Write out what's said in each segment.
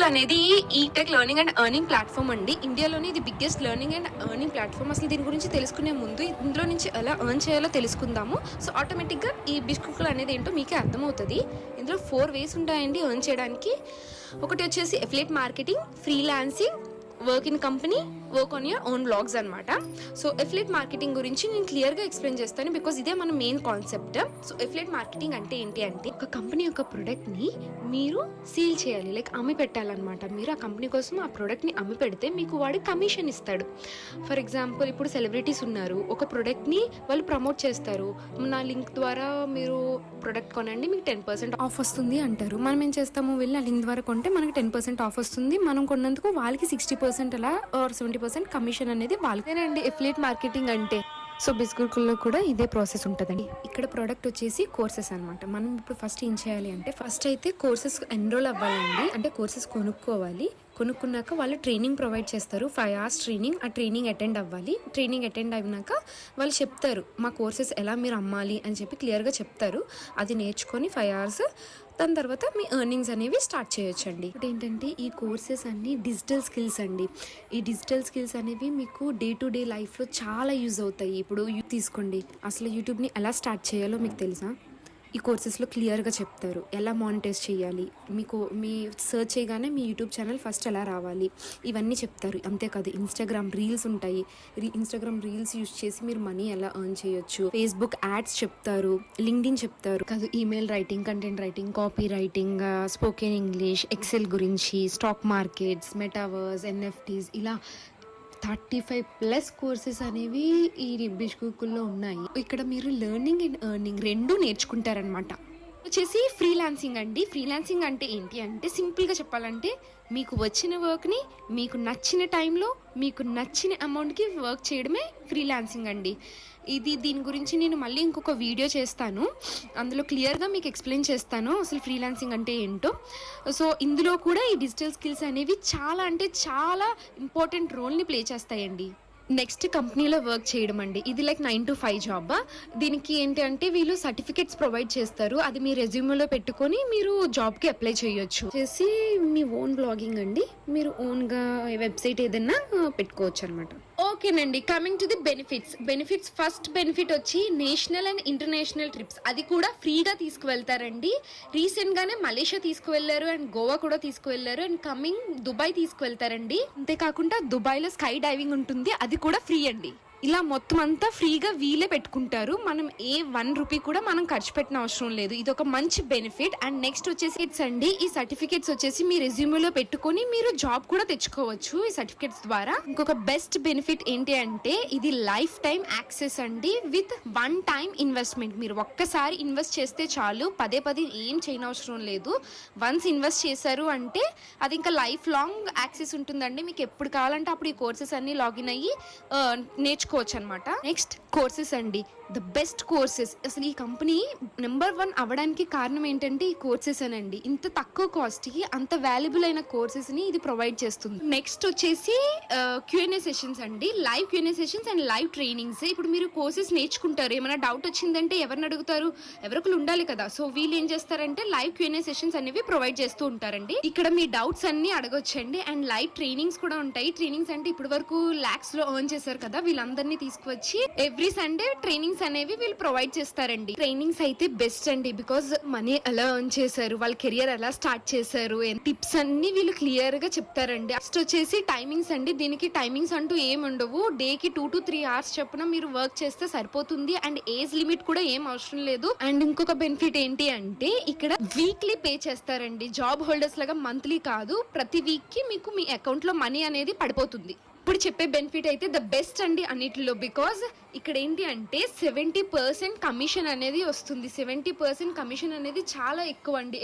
అనేది ఈ tech learning and earning platform అండి. ఇండియాలోనే ఇది biggest learning and earning platform. అసలు దీని గురించి తెలుసుకునే ముందు ఇందులో నుంచి ఎలా ఎర్న్ చేయాలో తెలుసుకుందాము. సో ఆటోమేటిక్గా ఈ బిస్కుక్కలు అనేది ఏంటో మీకే అర్థమవుతుంది. ఇందులో 4 వేస్ ఉంటాయండి ఎర్న్ చేయడానికి. ఒకటి వచ్చేసి affiliate marketing, freelancing, work in company, work on your own blogs అనమాట. సో ఎఫిలియేట్ మార్కెటింగ్ గురించి నేను క్లియర్గా ఎక్స్ప్లెయిన్ చేస్తాను, బికాజ్ ఇదే మన main concept. So affiliate marketing అంటే ఏంటి అంటే, ఒక కంపెనీ యొక్క ప్రోడక్ట్ని మీరు సేల్ చేయాలి, లైక్ అమ్మి పెట్టాలన్నమాట. మీరు ఆ కంపెనీ కోసం ఆ ప్రోడక్ట్ని అమ్మి పెడితే మీకు వాడు కమిషన్ ఇస్తాడు. ఫర్ ఎగ్జాంపుల్, ఇప్పుడు సెలబ్రిటీస్ ఉన్నారు, ఒక ప్రోడక్ట్ని వాళ్ళు ప్రమోట్ చేస్తారు. నా లింక్ ద్వారా మీరు ప్రోడక్ట్ కొనండి, మీకు 10% ఆఫ్ వస్తుంది అంటారు. మనం ఏం చేస్తాము, వెళ్ళి ఆ లింక్ ద్వారా కొంటే మనకి 10% ఆఫ్ వస్తుంది. మనం కొన్నందుకు వాళ్ళకి 60% అలా ఆర్ 70% కమిషన్ అనేది వాళ్ళకేనండి ఎఫిలియేట్ మార్కెటింగ్ అంటే. సో బిస్కుల్లో కూడా ఇదే ప్రాసెస్ ఉంటుందండి. ఇక్కడ ప్రోడక్ట్ వచ్చేసి కోర్సెస్ అనమాట. మనం ఇప్పుడు ఫస్ట్ ఏం చేయాలి అంటే, ఫస్ట్ అయితే కోర్సెస్ ఎన్రోల్ అవ్వాలండి. అంటే కోర్సెస్ కొనుక్కోవాలి. కొనుక్కున్నాక వాళ్ళు ట్రైనింగ్ ప్రొవైడ్ చేస్తారు, 5 hours ట్రైనింగ్. ఆ ట్రైనింగ్ అటెండ్ అవ్వాలి. ట్రైనింగ్ అటెండ్ అయినాక వాళ్ళు చెప్తారు మా కోర్సెస్ ఎలా మీరు అమ్మాలి అని చెప్పి క్లియర్గా చెప్తారు. అది నేర్చుకొని 5 hours దాని తర్వాత మీ ఎర్నింగ్స్ అనేవి స్టార్ట్ చేయొచ్చండి. ఇప్పుడు ఏంటంటే ఈ కోర్సెస్ అన్ని డిజిటల్ స్కిల్స్ అండి. ఈ డిజిటల్ స్కిల్స్ అనేవి మీకు డే టు డే లైఫ్లో చాలా యూజ్ అవుతాయి. ఇప్పుడు తీసుకోండి, అసలు యూట్యూబ్ని ఎలా స్టార్ట్ చేయాలో మీకు తెలుసా? ఈ కోర్సెస్లో క్లియర్గా చెప్తారు. ఎలా మానిటైజ్ చేయాలి, మీకు మీ సర్చ్ చేయగానే మీ యూట్యూబ్ ఛానల్ ఫస్ట్ ఎలా రావాలి, ఇవన్నీ చెప్తారు. అంతేకాదు ఇన్స్టాగ్రామ్ రీల్స్ ఉంటాయి. ఇన్స్టాగ్రామ్ రీల్స్ యూజ్ చేసి మీరు మనీ ఎలా ఎర్న్ చేయొచ్చు. ఫేస్బుక్ యాడ్స్ చెప్తారు, లింక్డ్ఇన్ చెప్తారు. కాదు email writing, content writing, copy writing, spoken English, Excel గురించి, స్టాక్ మార్కెట్స్, మెటావర్స్, ఎన్ఎఫ్టీస్, ఇలా 35+ కోర్సెస్ అనేవి ఈ బిస్కుల్లో ఉన్నాయి. ఇక్కడ మీరు లెర్నింగ్ అండ్ ఎర్నింగ్ రెండు నేర్చుకుంటారనమాట. వచ్చేసి ఫ్రీలాన్సింగ్ అండి. ఫ్రీలాన్సింగ్ అంటే ఏంటి అంటే, సింపుల్గా చెప్పాలంటే మీకు వచ్చిన వర్క్ని మీకు నచ్చిన టైంలో మీకు నచ్చిన అమౌంట్కి వర్క్ చేయడమే ఫ్రీలాన్సింగ్ అండి. దీని గురించి నేను మళ్ళీ ఇంకొక వీడియో చేస్తాను, అందులో క్లియర్గా మీకు ఎక్స్ప్లెయిన్ చేస్తాను అసలు ఫ్రీలాన్సింగ్ అంటే ఏంటో. సో ఇందులో కూడా ఈ డిజిటల్ స్కిల్స్ అనేవి చాలా అంటే చాలా ఇంపార్టెంట్ రోల్ని ప్లే చేస్తాయండి. నెక్స్ట్ కంపెనీలో వర్క్ చేయడం అండి. ఇది లైక్ 9 to 5 జాబ్. దీనికి ఏంటి అంటే వీళ్ళు సర్టిఫికేట్స్ ప్రొవైడ్ చేస్తారు. అది మీ రెజ్యూమ్లో పెట్టుకొని మీరు జాబ్కి అప్లై చేయొచ్చు. చేసి మీ ఓన్ బ్లాగింగ్ అండి, మీరు ఓన్గా వెబ్సైట్ ఏదైనా పెట్టుకోవచ్చు అనమాట. ఓకేనండి, coming to the benefits. First benefit వచ్చి నేషనల్ అండ్ ఇంటర్నేషనల్ ట్రిప్స్. అది కూడా ఫ్రీగా తీసుకువెళ్తారండి. రీసెంట్గానే మలేషియా తీసుకువెళ్లారు అండ్ గోవా కూడా తీసుకువెళ్లారు అండ్ కమింగ్ దుబాయ్ తీసుకువెళ్తారండి. అంతేకాకుండా దుబాయ్లో స్కై డైవింగ్ ఉంటుంది, అది కూడా ఫ్రీ అండి. ఇలా మొత్తం అంతా ఫ్రీగా వీలే పెట్టుకుంటారు. మనం ఏ 1 రూపీ కూడా మనం ఖర్చు పెట్టిన అవసరం లేదు. ఇది ఒక మంచి బెనిఫిట్. అండ్ నెక్స్ట్ వచ్చేసి అండి, ఈ సర్టిఫికేట్స్ వచ్చేసి మీ రెజ్యూమ్లో పెట్టుకొని మీరు జాబ్ కూడా తెచ్చుకోవచ్చు ఈ సర్టిఫికేట్స్ ద్వారా. ఇంకొక బెస్ట్ బెనిఫిట్ ఏంటి అంటే, ఇది లైఫ్ టైం యాక్సెస్ అండి విత్ 1 time ఇన్వెస్ట్మెంట్. మీరు ఒక్కసారి ఇన్వెస్ట్ చేస్తే చాలు, పదే ఏం చేయనవసరం లేదు. వన్స్ ఇన్వెస్ట్ చేశారు అంటే అది ఇంకా లైఫ్ లాంగ్ యాక్సెస్ ఉంటుందండి. మీకు ఎప్పుడు కావాలంటే అప్పుడు ఈ కోర్సెస్ అన్ని లాగిన్ అయ్యి నేర్చుకోవచ్చు అనమాట. నెక్స్ట్ కోర్సెస్ అండి, ద బెస్ట్ కోర్సెస్. అసలు ఈ కంపెనీ నెంబర్ 1 అవ్వడానికి కారణం ఏంటంటే ఈ కోర్సెస్ అనండి. ఇంత తక్కువ కాస్ట్కి అంత వాల్యుబుల్ అయిన కోర్సెస్ని ఇది ప్రొవైడ్ చేస్తుంది. నెక్స్ట్ వచ్చేసి Q&A సెషన్స్ అండి, live Q&A sessions and live trainings. ఇప్పుడు మీరు కోర్సెస్ నేర్చుకుంటారు, ఏమైనా డౌట్ వచ్చిందంటే ఎవరిని అడుగుతారు, ఎవరికలు ఉండాలి కదా. సో వీళ్ళు ఏం చేస్తారంటే లైవ్ Q&A సెషన్స్ అనేవి ప్రొవైడ్ చేస్తూ ఉంటారండి. ఇక్కడ మీ డౌట్స్ అన్ని అడగొచ్చండి. అండ్ లైవ్ ట్రైనింగ్స్ కూడా ఉంటాయి. ట్రైనింగ్స్ అంటే ఇప్పటి వరకు lakhs లో ఎర్న్ చేశారు కదా, వీళ్ళందరినీ తీసుకువచ్చి ఎవ్రీ సండే ట్రైనింగ్స్ అనేవి వీళ్ళు ప్రొవైడ్ చేస్తారండి. ట్రైనింగ్స్ అయితే బెస్ట్ అండి, బికాజ్ మనీ ఎలా ఎర్న్ చేశారు, వాళ్ళ కెరియర్ ఎలా స్టార్ట్ చేశారు, టిప్స్ అన్ని వీళ్ళు క్లియర్ గా చెప్తారండి. నెక్స్ట్ వచ్చేసి టైమింగ్స్ అండి. దీనికి టైమింగ్స్ అంటూ ఏం ఉండవు. డేకి 2 to 3 hours చొప్పున మీరు వర్క్ చేస్తే సరిపోతుంది. అండ్ ఏజ్ లిమిట్ కూడా ఏం అవసరం లేదు. అండ్ ఇంకొక బెనిఫిట్ ఏంటి అంటే, ఇక్కడ వీక్లీ పే చేస్తారండి. జాబ్ హోల్డర్స్ లాగా మంత్లీ కాదు, ప్రతి వీక్ కి మీకు మీ అకౌంట్ లో మనీ అనేది పడిపోతుంది. ఇప్పుడు చెప్పే బెనిఫిట్ అయితే ద బెస్ట్ అండి అన్నిటిలో, బికాజ్ ఇక్కడ ఏంటి అంటే 70% కమిషన్ అనేది వస్తుంది. 70% కమిషన్ అనేది చాలా ఎక్కువ అండి.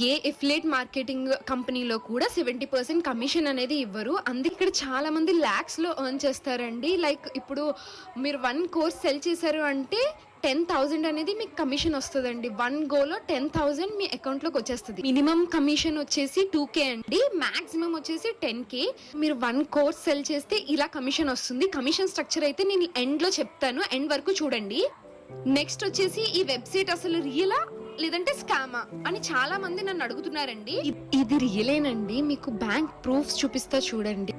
ఏ ఎఫిలియేట్ మార్కెటింగ్ కంపెనీలో కూడా 70% కమిషన్ అనేది ఇవ్వరు. అందుకే ఇక్కడ చాలా మంది lakhs లో ఎర్న్ చేస్తారండి. లైక్ ఇప్పుడు మీరు 1 కోర్స్ సెల్ చేశారు అంటే 10,000 అనేది మీకు కమిషన్ వస్తుందండి. 1 గోలో 10,000 మీ అకౌంట్లోకి వచ్చేస్తుంది. మినిమం కమిషన్ వచ్చేసి 2K అండి, మాక్సిమం వచ్చేసి 10K. మీరు 1 కోర్స్ సెల్ చేస్తే ఇలా కమిషన్ వస్తుంది. కమిషన్ స్ట్రక్చర్ అయితే నేను ఎండ్లో చెప్తాను, ఎండ్ వరకు చూడండి. నెక్స్ట్ వచ్చేసి ఈ వెబ్సైట్ అసలు రియలా లేదంటే స్కామా అని చాలా మంది నన్ను అడుగుతున్నారండి. ఇది రియలేనండి. మీకు బ్యాంక్ ప్రూఫ్స్ చూపిస్తా చూడండి.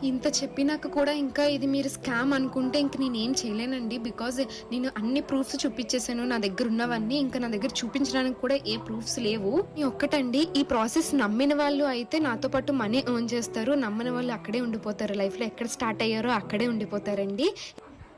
ఇంత చెప్పినాక కూడా ఇంకా ఇది మీరు స్కామ్ అనుకుంటే ఇంక నేనేం చేయలేనండి. బికాజ్ నేను అన్ని ప్రూఫ్స్ చూపించేసాను నా దగ్గర ఉన్నవన్నీ. ఇంకా నా దగ్గర చూపించడానికి కూడా ఏ ప్రూఫ్స్ లేవు. ఒక్కటండి, ఈ ప్రాసెస్ నమ్మిన వాళ్ళు అయితే నాతో పాటు మనీ ఎర్న్ చేస్తారు. నమ్మని వాళ్ళు అక్కడే ఉండిపోతారు. లైఫ్లో ఎక్కడ స్టార్ట్ అయ్యారో అక్కడే ఉండిపోతారండి.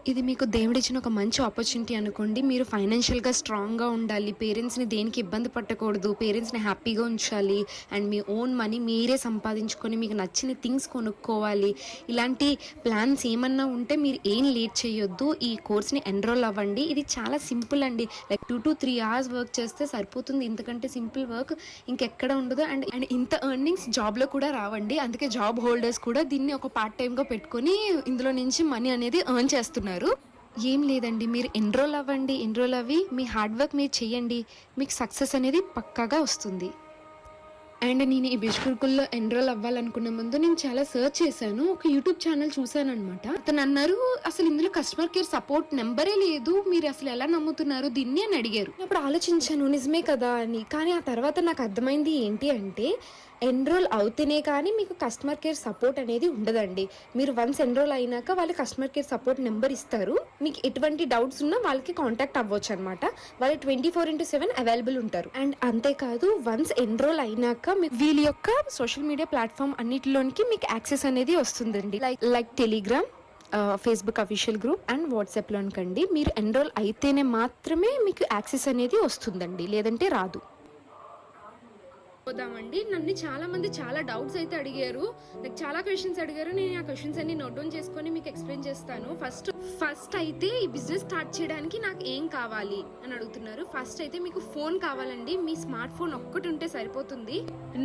ఇది మీకు దేవుడిచ్చిన ఒక మంచి ఆపర్చునిటీ అనుకోండి. మీరు ఫైనాన్షియల్గా స్ట్రాంగ్గా ఉండాలి, పేరెంట్స్ని దేనికి ఇబ్బంది పట్టకూడదు, పేరెంట్స్ని హ్యాపీగా ఉంచాలి, అండ్ మీ ఓన్ మనీ మీరే సంపాదించుకొని మీకు నచ్చిన థింగ్స్ కొనుక్కోవాలి. ఇలాంటి ప్లాన్స్ ఏమన్నా ఉంటే మీరు ఏం లేట్ చేయొద్దు, ఈ కోర్స్ని ఎన్రోల్ అవ్వండి. ఇది చాలా సింపుల్ అండి. లైక్ 2 to 3 hours వర్క్ చేస్తే సరిపోతుంది. ఇంతకంటే సింపుల్ వర్క్ ఇంకెక్కడ ఉండదు. అండ్ ఇంత ఎర్నింగ్స్ జాబ్లో కూడా రావండి. అందుకే జాబ్ హోల్డర్స్ కూడా దీన్ని ఒక పార్ట్ టైమ్గా పెట్టుకొని ఇందులో నుంచి మనీ అనేది ఎర్న్ చేస్తున్నారు. ఏం లేదండి, మీరు ఎన్రోల్ అవ్వండి. ఎన్రోల్ అవ్వి మీ హార్డ్ వర్క్ మీరు చేయండి. మీకు సక్సెస్ అనేది పక్కాగా వస్తుంది. అండ్ నేను ఈ బిష్ గురుకుల్లో ఎన్రోల్ అవ్వాలనుకున్న ముందు నేను చాలా సర్చ్ చేశాను. ఒక యూట్యూబ్ ఛానల్ చూసాను అనమాట. అతను అన్నారు, అసలు ఇందులో కస్టమర్ కేర్ సపోర్ట్ నెంబరే లేదు, మీరు అసలు ఎలా నమ్ముతున్నారు దీన్ని అని అడిగారు. అప్పుడు ఆలోచించాను నిజమే కదా అని. కానీ ఆ తర్వాత నాకు అర్థమైంది ఏంటి అంటే, ఎన్రోల్ అవుతేనే కానీ మీకు కస్టమర్ కేర్ సపోర్ట్ అనేది ఉండదండి. మీరు వన్స్ ఎన్రోల్ అయినాక వాళ్ళు కస్టమర్ కేర్ సపోర్ట్ నెంబర్ ఇస్తారు. మీకు ఎటువంటి డౌట్స్ ఉన్నా వాళ్ళకి కాంటాక్ట్ అవ్వచ్చు అనమాట. వాళ్ళు 24/7 అవైలబుల్ ఉంటారు. అండ్ అంతేకాదు, వన్స్ ఎన్రోల్ అయినాక వీళ్ళ యొక్క సోషల్ మీడియా ప్లాట్ఫామ్ అన్నిటిలోనికి మీకు యాక్సెస్ అనేది వస్తుందండి. Like Telegram, Facebook official group and వాట్సాప్లోనికండి. మీరు ఎన్రోల్ అయితేనే మాత్రమే మీకు యాక్సెస్ అనేది వస్తుందండి, లేదంటే రాదు. పోదామండి. నన్ను చాలా మంది చాలా డౌట్స్ అయితే అడిగారు. నాకు చాలా క్వశ్చన్స్ అడిగారు. నేను ఆ క్వశ్చన్స్ అన్ని నోట్ డౌన్ చేసుకొని మీకు ఎక్స్ప్లెయిన్ చేస్తాను. ఫస్ట్ అయితే ఈ బిజినెస్ స్టార్ట్ చేయడానికి నాకు ఏం కావాలి అని అడుగుతున్నారు. ఫస్ట్ అయితే మీకు ఫోన్ కావాలండి. మీ స్మార్ట్ ఫోన్ ఒక్కటి ఉంటే సరిపోతుంది.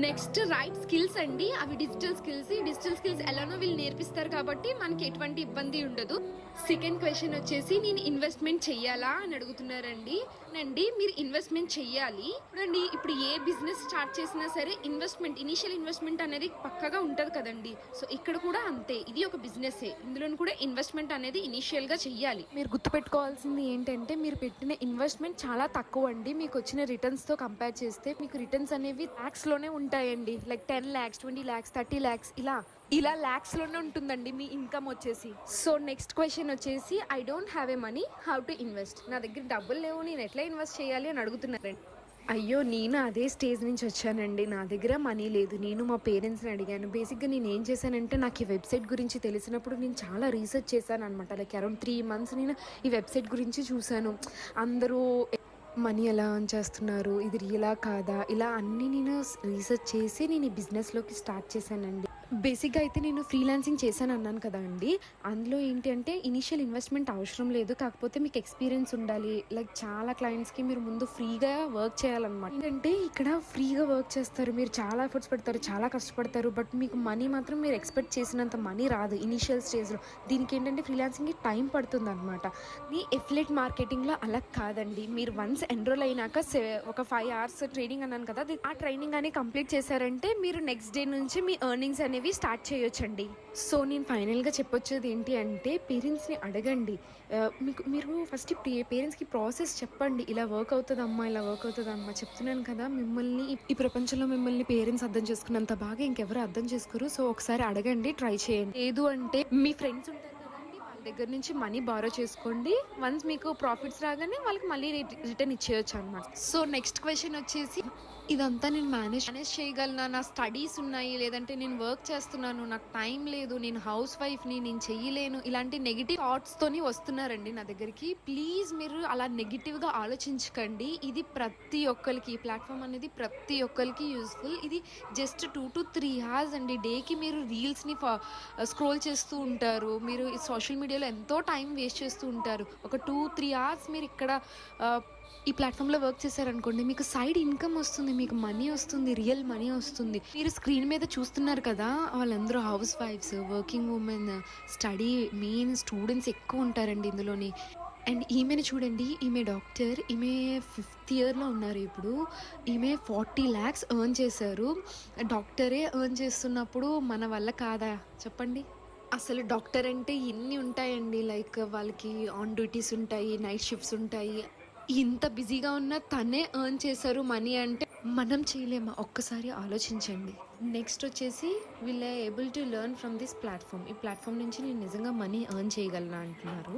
నెక్స్ట్ రైట్ స్కిల్స్ అండి. అవి డిజిటల్ స్కిల్స్. ఈ డిజిటల్ స్కిల్స్ ఎలానో వీళ్ళు నేర్పిస్తారు కాబట్టి మనకి ఎటువంటి ఇబ్బంది ఉండదు. సెకండ్ క్వశ్చన్ వచ్చేసి, నేను ఇన్వెస్ట్మెంట్ చెయ్యాలా అని అడుగుతున్నారండి. మీరు ఇన్వెస్ట్మెంట్ చెయ్యాలి. ఇప్పుడు ఏ బిజినెస్ స్టార్ట్ చేసినా సరే ఇనిషియల్ ఇన్వెస్ట్మెంట్ అనేది పక్కగా ఉంటది కదండి. సో ఇక్కడ కూడా అంతే, ఇది ఒక బిజినెస్. ఇందులో కూడా ఇన్వెస్ట్మెంట్ అనేది ఇనిషియల్ గా చెయ్యాలి. మీరు గుర్తుపెట్టుకోవాల్సింది ఏంటంటే, మీరు పెట్టిన ఇన్వెస్ట్మెంట్ చాలా తక్కువ అండి. మీకు వచ్చిన రిటర్న్స్ తో కంపేర్ చేస్తే మీకు రిటర్న్స్ అనేవి లాక్స్ లోనే ఉంటాయండి. లైక్ 10 lakhs, 20 lakhs, 30 lakhs ఇలా లాక్స్ లోనే ఉంటుందండి మీ ఇన్కమ్ వచ్చేసి. సో నెక్స్ట్ క్వశ్చన్ వచ్చేసి, I don't have a money, how to invest. నా దగ్గర డబ్బులు లేవు, నేను ఎట్లా ఇన్వెస్ట్ చేయాలి అని అడుగుతున్నారండి. అయ్యో, నేను అదే స్టేజ్ నుంచి వచ్చానండి. నా దగ్గర మనీ లేదు. నేను మా పేరెంట్స్ని అడిగాను. బేసిక్గా నేను ఏం చేశానంటే, నాకు ఈ వెబ్సైట్ గురించి తెలిసినప్పుడు నేను చాలా రీసెర్చ్ చేశాను అనమాట. లైక్ అరౌండ్ 3 months నేను ఈ వెబ్సైట్ గురించి చూశాను. అందరూ మనీ ఎలా ఎర్న్ చేస్తున్నారు, ఇది రియలా కాదా, ఇలా అన్నీ నేను రీసెర్చ్ చేసి నేను ఈ బిజినెస్లోకి స్టార్ట్ చేశానండి. బేసిక్గా అయితే నేను ఫ్రీలాన్సింగ్ చేశాను అన్నాను కదా అండి. అందులో ఏంటి అంటే, ఇనిషియల్ ఇన్వెస్ట్మెంట్ అవసరం లేదు, కాకపోతే మీకు ఎక్స్పీరియన్స్ ఉండాలి. లైక్ చాలా క్లయింట్స్కి మీరు ముందు ఫ్రీగా వర్క్ చేయాలన్నమాట. ఏంటంటే ఇక్కడ ఫ్రీగా వర్క్ చేస్తారు, మీరు చాలా ఎఫర్ట్స్ పెడతారు, చాలా కష్టపడతారు, బట్ మీకు మనీ మాత్రం మీరు ఎక్స్పెక్ట్ చేసినంత మనీ రాదు ఇనిషియల్ స్టేజ్లో. దీనికి ఏంటంటే ఫ్రీలాన్సింగ్కి టైం పడుతుంది అనమాట. ఈ ఎఫిలియేట్ మార్కెటింగ్లో అలా కాదండి. మీరు వన్స్ ఎన్రోల్ అయినాక ఒక 5 hours ట్రైనింగ్ అన్నాను కదా, ఆ ట్రైనింగ్ అని కంప్లీట్ చేశారంటే మీరు నెక్స్ట్ డే నుంచి మీ ఎర్నింగ్స్ అనేవి స్టార్ట్ చేయొచ్చండి. సో నేను ఫైనల్గా చెప్పొచ్చేది ఏంటి అంటే, పేరెంట్స్ని అడగండి. మీరు ఫస్ట్ పేరెంట్స్కి ప్రాసెస్ చెప్పండి. ఇలా వర్క్ అవుతుందమ్మా, ఇలా వర్క్ అవుతుందమ్మా. చెప్తున్నాను కదా, మిమ్మల్ని ఈ ప్రపంచంలో మిమ్మల్ని పేరెంట్స్ అర్థం చేసుకున్నంత బాగా ఇంకెవరు అర్థం చేసుకోరు. సో ఒకసారి అడగండి, ట్రై చేయండి. లేదు అంటే మీ ఫ్రెండ్స్ ఉంటారు దగ్గర నుంచి మనీ బారో చేసుకోండి. వన్స్ మీకు ప్రాఫిట్స్ రాగానే వాళ్ళకి మళ్ళీ రిటర్న్ ఇచ్చేయచ్చు అనమాట. సో నెక్స్ట్ క్వశ్చన్ వచ్చేసి, ఇదంతా నేను మేనేజ్ చేయగలనా, నా స్టడీస్ ఉన్నాయి, లేదంటే నేను వర్క్ చేస్తున్నాను, నాకు టైం లేదు, నేను హౌస్ వైఫ్ని, నేను చెయ్యలేను, ఇలాంటి నెగిటివ్ థాట్స్తోని వస్తున్నారండి నా దగ్గరికి. ప్లీజ్ మీరు అలా నెగిటివ్గా ఆలోచించకండి. ఇది ప్రతి ఒక్కరికి, ఈ ప్లాట్ఫామ్ అనేది ప్రతి ఒక్కరికి యూస్ఫుల్. ఇది జస్ట్ 2 to 3 hours అండి. డేకి మీరు రీల్స్ని స్క్రోల్ చేస్తూ ఉంటారు, మీరు సోషల్ మీడియాలో ఎంతో టైం వేస్ట్ చేస్తూ ఉంటారు. ఒక 2-3 hours మీరు ఇక్కడ ఈ ప్లాట్ఫామ్లో వర్క్ చేశారనుకోండి, మీకు సైడ్ ఇన్కమ్ వస్తుంది, మీకు మనీ వస్తుంది, రియల్ మనీ వస్తుంది. మీరు స్క్రీన్ మీద చూస్తున్నారు కదా, వాళ్ళందరూ house wives, working women, study main students ఎక్కువ ఉంటారండి ఇందులోని. అండ్ ఈమెను చూడండి, ఈమె డాక్టర్, ఈమె 5th yearలో ఉన్నారు ఇప్పుడు. ఈమె 40 lakhs ఎర్న్ చేశారు. డాక్టరే ఎర్న్ చేస్తున్నప్పుడు మన వల్ల కాదా చెప్పండి. అసలు డాక్టర్ అంటే ఎన్ని ఉంటాయండి. లైక్ వాళ్ళకి ఆన్ డ్యూటీస్ ఉంటాయి, నైట్ షిఫ్ట్స్ ఉంటాయి, ఇంత బిజీగా ఉన్న తనే ఎర్న్ చేశారు మనీ అంటే మనం చేయలేమా? ఒక్కసారి ఆలోచించండి. నెక్స్ట్ వచ్చేసి వీళ్ళు able to learn from this platform. ఈ ప్లాట్ఫామ్ నుంచి నేను నిజంగా మనీ ఎర్న్ చేయగలను అంటున్నారు.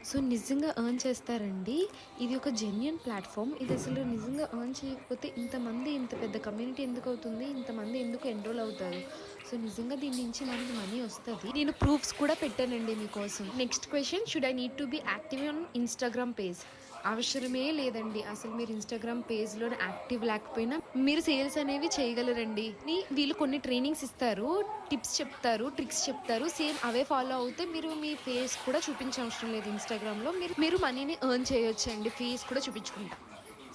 సో నిజంగా ఎర్న్ చేస్తారండి. ఇది ఒక జెన్యూన్ ప్లాట్ఫామ్. ఇది అసలు నిజంగా ఎర్న్ చేయకపోతే ఇంతమంది ఇంత పెద్ద కమ్యూనిటీ ఎందుకు అవుతుంది, ఇంతమంది ఎందుకు ఎన్రోల్ అవుతారు? సో నిజంగా దీని నుంచి మనకి మనీ వస్తుంది. నేను ప్రూఫ్స్ కూడా పెట్టానండి మీకోసం. Next question, should I need to be active on Instagram page? అవసరమే లేదండి. అసలు మీరు ఇన్స్టాగ్రామ్ పేజ్లో యాక్టివ్ లేకపోయినా మీరు సేల్స్ అనేవి చేయగలరండి. వీళ్ళు కొన్ని ట్రైనింగ్స్ ఇస్తారు, టిప్స్ చెప్తారు, ట్రిక్స్ చెప్తారు. సేమ్ అవే ఫాలో అవుతే మీరు మీ ఫేస్ కూడా చూపించవసరం లేదు. ఇన్స్టాగ్రామ్లో మీరు మనీని ఎర్న్ చేయొచ్చు అండి, ఫేస్ కూడా చూపించుకుంటా.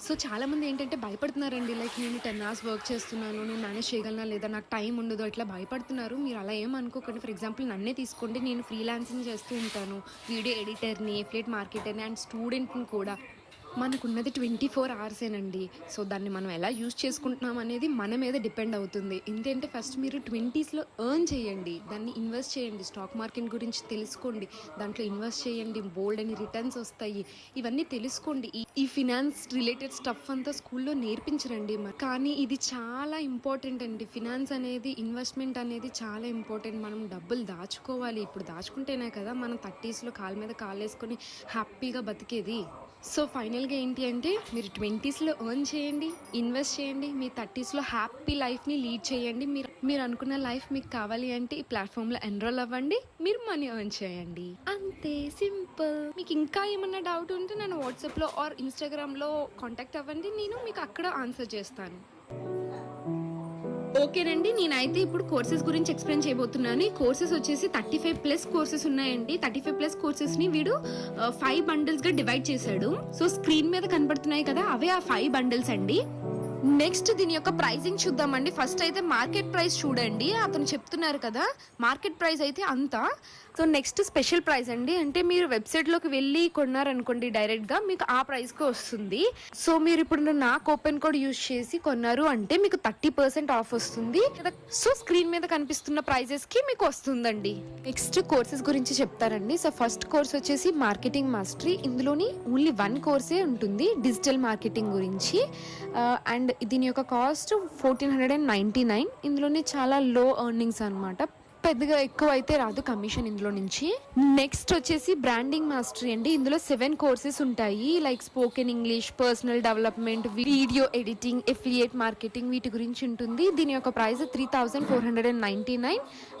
సో చాలామంది ఏంటంటే భయపడుతున్నారండి. లైక్ నేను 10 hours వర్క్ చేస్తున్నాను, నేను మేనేజ్ చేయగలనా లేదా, నాకు టైం ఉండదు, ఇట్లా భయపడుతున్నారు. మీరు అలా ఏమనుకోకండి. ఫర్ ఎగ్జాంపుల్ నన్నే తీసుకోండి. నేను ఫ్రీలాన్సింగ్ చేస్తూ ఉంటాను, వీడియో ఎడిటర్ని, ఎఫిలియేట్ మార్కెటర్ని అండ్ స్టూడెంట్ని కూడా. మనకున్నది 24 hours సో దాన్ని మనం ఎలా యూజ్ చేసుకుంటున్నాం అనేది మన మీద డిపెండ్ అవుతుంది. ఏంటంటే ఫస్ట్ మీరు 20sలో ఎర్న్ చేయండి, దాన్ని ఇన్వెస్ట్ చేయండి, స్టాక్ మార్కెట్ గురించి తెలుసుకోండి, దాంట్లో ఇన్వెస్ట్ చేయండి, బోల్డ్ అని రిటర్న్స్ వస్తాయి, ఇవన్నీ తెలుసుకోండి. ఈ ఫినాన్స్ రిలేటెడ్ స్టఫ్ అంతా స్కూల్లో నేర్పించరండి. కానీ ఇది చాలా ఇంపార్టెంట్ అండి. ఫినాన్స్ అనేది, ఇన్వెస్ట్మెంట్ అనేది చాలా ఇంపార్టెంట్. మనం డబ్బులు దాచుకోవాలి. ఇప్పుడు దాచుకుంటేనే కదా మనం 30sలో కాళ్ళ మీద కాళ్ళు వేసుకొని హ్యాపీగా బతికేది. సో ఫైనల్గా ఏంటి అంటే మీరు 20sలో ఎర్న్ చేయండి, ఇన్వెస్ట్ చేయండి, మీ 30sలో హ్యాపీ లైఫ్ని లీడ్ చేయండి. మీరు అనుకున్న లైఫ్ మీకు కావాలి అంటే ఈ ప్లాట్ఫామ్లో ఎన్రోల్ అవ్వండి, మీరు మనీ ఎర్న్ చేయండి. అంతే సింపుల్. మీకు ఇంకా ఏమన్నా డౌట్ ఉంటే నన్ను వాట్సాప్లో ఆర్ ఇన్స్టాగ్రామ్లో కాంటాక్ట్ అవ్వండి, నేను మీకు అక్కడ ఆన్సర్ చేస్తాను. ఓకేనండి, నేనైతే ఇప్పుడు కోర్సెస్ గురించి ఎక్స్ప్లెయిన్ చేయబోతున్నాను. ఈ కోర్సెస్ వచ్చేసి 35+ కోర్సెస్ ఉన్నాయండి. 35+ కోర్సెస్ని వీడు 5 bundlesగా డివైడ్ చేశాడు. సో స్క్రీన్ మీద కనబడుతున్నాయి కదా, అవే ఆ 5 bundles అండి. నెక్స్ట్ దీని యొక్క ప్రైజింగ్ చూద్దామండి. ఫస్ట్ అయితే మార్కెట్ ప్రైస్ చూడండి. అతను చెప్తున్నారు కదా మార్కెట్ ప్రైస్ అయితే అంతా. సో నెక్స్ట్ స్పెషల్ ప్రైస్ అండి. అంటే మీరు వెబ్సైట్లోకి వెళ్ళి కొన్నారనుకోండి డైరెక్ట్గా, మీకు ఆ ప్రైస్కి వస్తుంది. సో మీరు ఇప్పుడు నా కూపన్ కోడ్ యూజ్ చేసి కొన్నారు అంటే మీకు 30% ఆఫ్ వస్తుంది. సో స్క్రీన్ మీద కనిపిస్తున్న ప్రైజెస్కి మీకు వస్తుందండి. నెక్స్ట్ కోర్సెస్ గురించి చెప్తారండి. సో ఫస్ట్ కోర్స్ వచ్చేసి మార్కెటింగ్ మాస్టరీ. ఇందులోని ఓన్లీ 1 కోర్సే ఉంటుంది, డిజిటల్ మార్కెటింగ్ గురించి. అండ్ దీని యొక్క కాస్ట్ 1499. ఇందులోనే చాలా లో ఎర్నింగ్స్ అనమాట, పెద్దగా ఎక్కువ అయితే రాదు కమిషన్ ఇందులో నుంచి. నెక్స్ట్ వచ్చేసి బ్రాండింగ్ మాస్టరీ అండి. ఇందులో 7 కోర్సెస్ ఉంటాయి. Like spoken English, personal development, video editing, affiliate marketing, వీటి గురించి ఉంటుంది. దీని యొక్క ప్రైస్ 3499.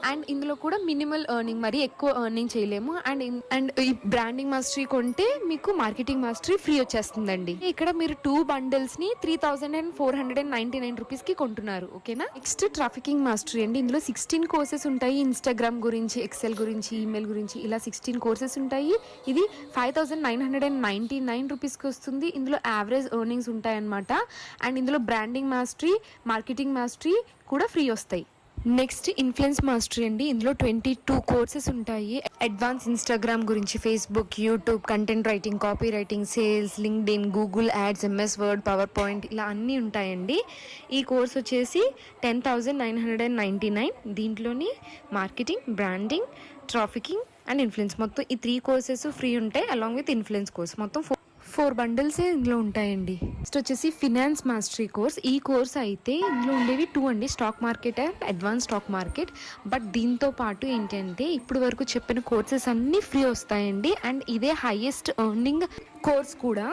అండ్ ఇందులో కూడా మినిమల్ ఎర్నింగ్, మరి ఎక్కువ ఎర్నింగ్ చేయలేము. అండ్ ఈ బ్రాండింగ్ మాస్టరీ కొంటే మీకు మార్కెటింగ్ మాస్టరీ ఫ్రీ వచ్చేస్తుందండి. ఇక్కడ మీరు 2 bundles ని 3499 రూపీస్కి కొంటున్నారు. ఓకేనా. నెక్స్ట్ ట్రాఫికింగ్ మాస్టరీ అండి. ఇందులో 16 కోర్సెస్ ఉంటాయి. ఇన్స్టాగ్రామ్ గురించి, ఎక్సెల్ గురించి, ఈమెయిల్ గురించి, ఇలా 16 కోర్సెస్ ఉంటాయి. ఇది 5999 రూపీస్కి వస్తుంది. ఇందులో యావరేజ్ ఎర్నింగ్స్ ఉంటాయన్నమాట. అండ్ ఇందులో బ్రాండింగ్ మాస్టరీ, మార్కెటింగ్ మాస్టరీ కూడా ఫ్రీ వస్తాయి. నెక్స్ట్ ఇన్ఫ్లుయెన్స్ మాస్టరీ అండి. ఇందులో 22 కోర్సెస్ ఉంటాయి. అడ్వాన్స్ ఇన్స్టాగ్రామ్ గురించి, Facebook, YouTube, content writing, copy writing, sales, LinkedIn, Google ads, MS word, power point, ఇలా అన్నీ ఉంటాయండి. ఈ కోర్స్ వచ్చేసి 10,999. దీంట్లోని marketing, branding, trafficking and influence, మొత్తం ఈ 3 కోర్సెస్ ఫ్రీ ఉంటాయి. అలాంగ్ విత్ ఇన్ఫ్లుయెన్స్ కోర్స్ మొత్తం 4 bundles ఇందులో ఉంటాయండి. నెక్స్ట్ వచ్చేసి ఫినాన్స్ మాస్టరీ కోర్స్. ఈ కోర్స్ అయితే ఇందులో ఉండేవి 2 అండి, stock market and advance stock market. But దీంతో పాటు ఏంటంటే ఇప్పుడు వరకు చెప్పిన కోర్సెస్ అన్నీ ఫ్రీ వస్తాయండి. అండ్ ఇదే హైయెస్ట్ ఎర్నింగ్ కోర్స్ కూడా.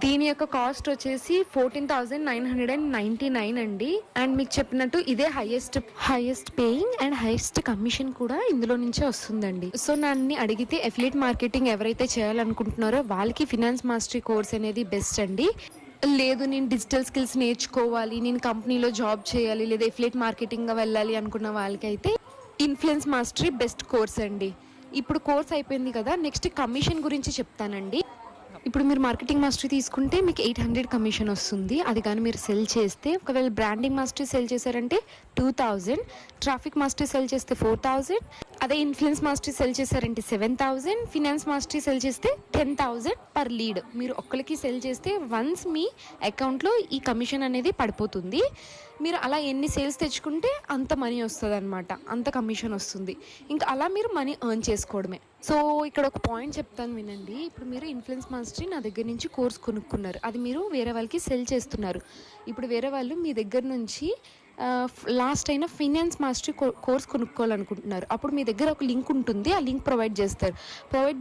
దీని యొక్క కాస్ట్ వచ్చేసి 14,999 అండి. అండ్ మీకు చెప్పినట్టు ఇదే highest paying and highest commission కూడా ఇందులో నుంచే వస్తుందండి. సో నన్ను అడిగితే ఎఫిలియేట్ మార్కెటింగ్ ఎవరైతే చేయాలనుకుంటున్నారో వాళ్ళకి ఫినాన్స్ మాస్టరీ కోర్స్ అనేది బెస్ట్ అండి. లేదు నేను డిజిటల్ స్కిల్స్ నేర్చుకోవాలి, నేను కంపెనీలో జాబ్ చేయాలి, లేదా ఎఫిలియేట్ మార్కెటింగ్గా వెళ్ళాలి అనుకున్న వాళ్ళకైతే ఇన్ఫ్లుయెన్స్ మాస్టరీ బెస్ట్ కోర్స్ అండి. ఇప్పుడు కోర్స్ అయిపోయింది కదా, నెక్స్ట్ కమిషన్ గురించి చెప్తానండి. ఇప్పుడు మీరు మార్కెటింగ్ మాస్టరీ తీసుకుంటే మీకు 800 కమిషన్ వస్తుంది. అది కానీ మీరు సెల్ చేస్తే, ఒకవేళ బ్రాండింగ్ మాస్టరీ సెల్ చేశారంటే 2000, ట్రాఫిక్ మాస్టరీ సెల్ చేస్తే 4000, అదే ఇన్ఫ్లుయెన్స్ మాస్టరీ సెల్ చేశారంటే 7,000, ఫినాన్స్ మాస్టరీ సెల్ చేస్తే 10,000 పర్ లీడ్. మీరు ఒక్కరికి సెల్ చేస్తే వన్స్ మీ అకౌంట్లో ఈ కమిషన్ అనేది పడిపోతుంది. మీరు అలా ఎన్ని సేల్స్ తెచ్చుకుంటే అంత మనీ వస్తుంది అనమాట, అంత కమిషన్ వస్తుంది. ఇంకా అలా మీరు మనీ ఎర్న్ చేసుకోవడమే. సో ఇక్కడ ఒక పాయింట్ చెప్తాను వినండి. ఇప్పుడు మీరు ఇన్ఫ్లుయెన్స్ మాస్టరీ నా దగ్గర నుంచి కోర్స్ కొనుక్కున్నారు, అది మీరు వేరే వాళ్ళకి సెల్ చేస్తున్నారు. ఇప్పుడు వేరే వాళ్ళు మీ దగ్గర నుంచి లాస్ట్ అయిన ఫినాన్స్ మాస్టరీ కోర్స్ కొనుక్కోవాలనుకుంటున్నారు. అప్పుడు మీ దగ్గర ఒక లింక్ ఉంటుంది, ఆ లింక్ ప్రొవైడ్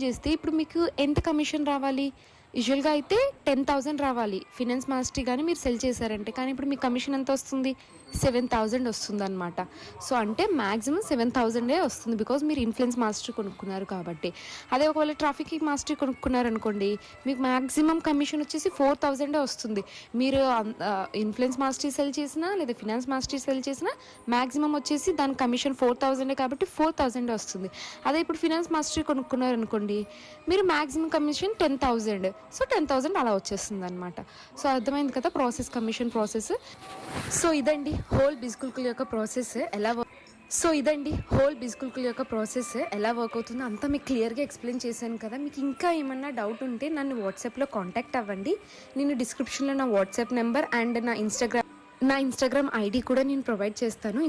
చేస్తే ఇప్పుడు మీకు ఎంత కమిషన్ రావాలి? యూజువల్గా అయితే 10,000 రావాలి ఫినాన్స్ మాస్టరీ కానీ మీరు సెల్ చేశారంటే. కానీ ఇప్పుడు మీ కమిషన్ ఎంత వస్తుంది? 7,000 వస్తుంది అనమాట. సో అంటే మ్యాక్సిమం 7,000 వస్తుంది, బికాజ్ మీరు ఇన్ఫ్లుయెన్స్ మాస్టరీ కొనుక్కున్నారు కాబట్టి. అదే ఒకవేళ ట్రాఫిక్ మాస్టరీ కొనుక్కున్నారనుకోండి, మీకు మ్యాక్సిమం కమిషన్ వచ్చేసి 4,000 వస్తుంది. మీరు ఇన్ఫ్లుయెన్స్ మాస్టరీ సెల్ చేసినా లేదా ఫినాన్స్ మాస్టరీ సెల్ చేసినా మ్యాక్సిమం వచ్చేసి దాని కమిషన్ 4,000 కాబట్టి 4,000 వస్తుంది. అదే ఇప్పుడు ఫినాన్స్ మాస్టరీ కొనుక్కున్నారనుకోండి, మీరు మ్యాక్సిమం కమిషన్ 10,000, సో 10,000 అలా వచ్చేస్తుంది అనమాట. సో అర్థమైంది కదా ప్రాసెస్, కమిషన్ ప్రాసెస్. సో ఇదండి హోల్ బిస్కుల్కుల్ యొక్క ప్రాసెస్ ఎలా వర్క్ అవుతుందో అంతా మీకు క్లియర్గా ఎక్స్ప్లెయిన్ చేశాను కదా. మీకు ఇంకా ఏమన్నా డౌట్ ఉంటే నన్ను వాట్సాప్లో కాంటాక్ట్ అవ్వండి. నేను డిస్క్రిప్షన్లో నా వాట్సాప్ నెంబర్ అండ్ నా ఇన్స్టాగ్రామ్ ఐడి కూడా నేను ప్రొవైడ్ చేస్తాను.